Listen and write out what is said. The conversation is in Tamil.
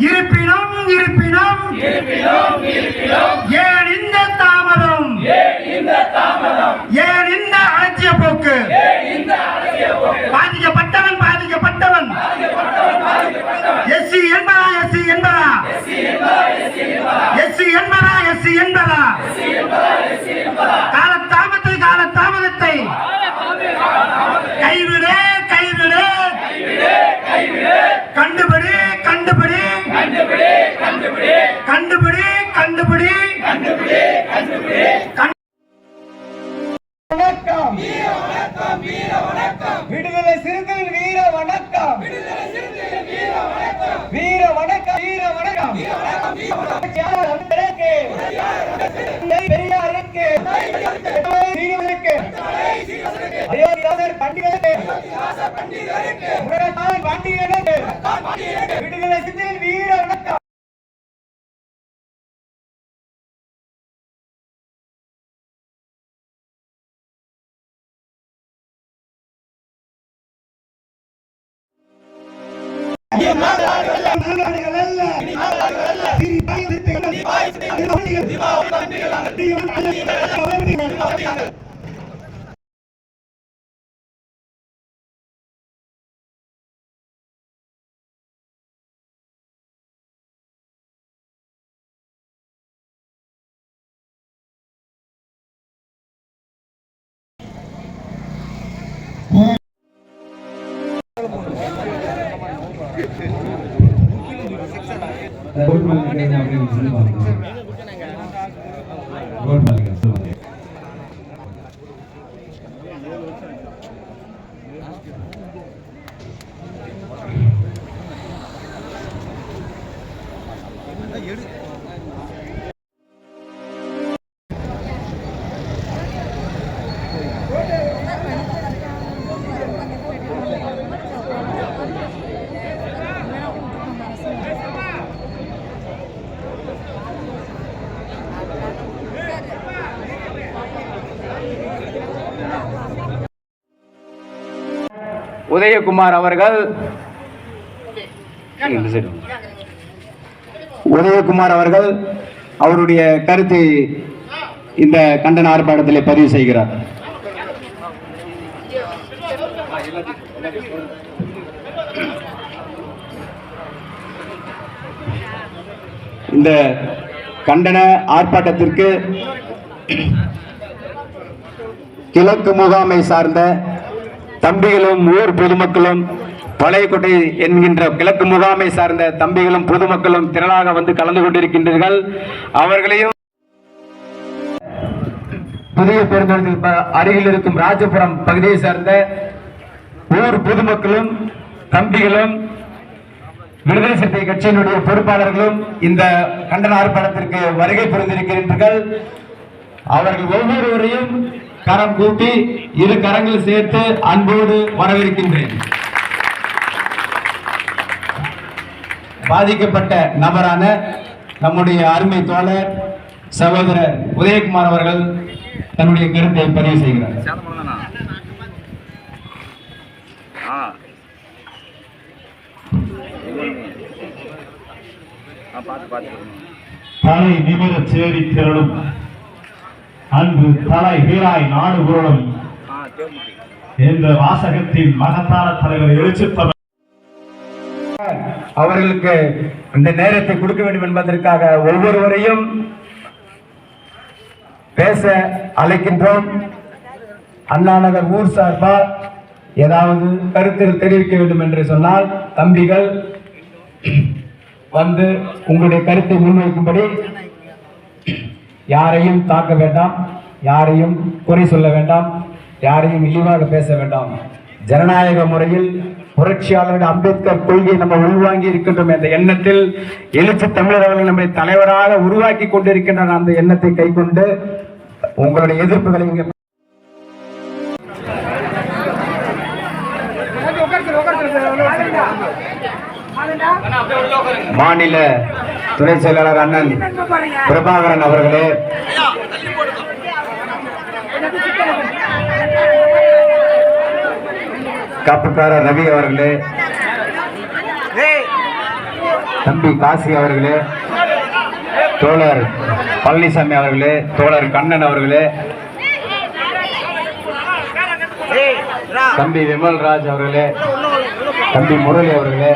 இருப்பினும் இருப்பினும் ஏன் இந்த தாமதம், ஏன் இந்த அலட்சிய போக்கு? பாதிக்கப்பட்டவன் பாதிக்கப்பட்டவன் எஸ்சி என்பதா, எஸ்சி என்பதா, எஸ்சி என்பதா, எஸ்சி என்பதா? காலத்தாமத்தை காலத்தாமதத்தை கைவிடு கைவிடு, கண்டுபிடி கண்டுபிடி கண்டுபிடி கண்டுபிடி. வணக்கம் விடுதலை சிறுத்தைகள் வீர வணக்கம், வீர வணக்கம், வீர வணக்கம். பெரியாருக்கு அயோத்தியாசர் பண்டிதருக்கு விடுதலை சிறுத்தைகள் வீர வணக்கம். உதயகுமார் அவர்கள் அவருடைய கருத்தை இந்த கண்டன ஆர்ப்பாட்டத்தில் பதிவு செய்கிறார். இந்த கண்டன ஆர்ப்பாட்டத்திற்கு கிழக்கு முகாமை சார்ந்த தம்பிகளும் ஊர் பொதுமக்களும், பழையக்கோட்டை என்கின்ற கிழக்கு முகாமை சார்ந்த தம்பிகளும் பொதுமக்களும் திரளாக வந்து கலந்து கொண்டிருக்கின்றீர்கள். அவர்களையும் புதிய பேருந்து அருகில் இருக்கும் ராஜபுரம் பகுதியை சார்ந்த ஊர் பொதுமக்களும் தம்பிகளும் விடுதலை சிறுத்தை கட்சியினுடைய பொறுப்பாளர்களும் இந்த கண்டன ஆர்ப்பாட்டத்திற்கு வருகை புரிந்திருக்கின்றீர்கள். அவர்கள் ஒவ்வொருவரையும் கரம் கூப்பி இரு கரங்கள் சேர்த்து அன்போடு வரவேற்கின்றேன். பாதிக்கப்பட்ட நபரான நம்முடைய அருமை தோழர் சகோதரர் உதயகுமார் அவர்கள் தன்னுடைய கருத்தை பதிவு செய்கிறார். தலை நிமிர சேரி திரளும் அன்று தலை வீராய் நாடு புரளும் என்ற வாசகத்தின் மகத்தான தலைவர் எழுச்சித்தவர் அவர்களுக்கு இந்த நேரத்தை கொடுக்க வேண்டும் என்பதற்காக ஒவ்வொருவரையும் பேச அழைக்கின்றோம். அண்ணா நகர் ஊர் சார்பா ஏதாவது கருத்தில் தெரிவிக்க வேண்டும் என்று சொன்னால் தம்பிகள் வந்து உங்களுடைய கருத்தை முன்வைக்கும்படி. யாரையும் தாக்க வேண்டாம், யாரையும் குறை சொல்ல வேண்டாம், யாரையும் இழிவாக பேச வேண்டாம். ஜனநாயக முறையில் புரட்சியாளர் அம்பேத்கர் கொள்கையை நம்ம உள்வாங்கி இருக்கின்றோம் என்ற எண்ணத்தில் எழுச்சி தமிழர் அவர்கள் நம்மை தலைவராக உருவாக்கி கொண்டிருக்கின்றனர். அந்த எண்ணத்தை கை கொண்டு உங்களுடைய எதிர்ப்புகளை இங்கே மாநில துணை செயலாளர் அண்ணன் பிரபாகரன் அவர்களே, காப்புக்காரர் ரவி அவர்களே, தம்பி காசி அவர்களே, தோழர் பழனிசாமி அவர்களே, தோழர் கண்ணன் அவர்களே, தம்பி விமல்ராஜ் அவர்களே, தம்பி முரளி அவர்களே,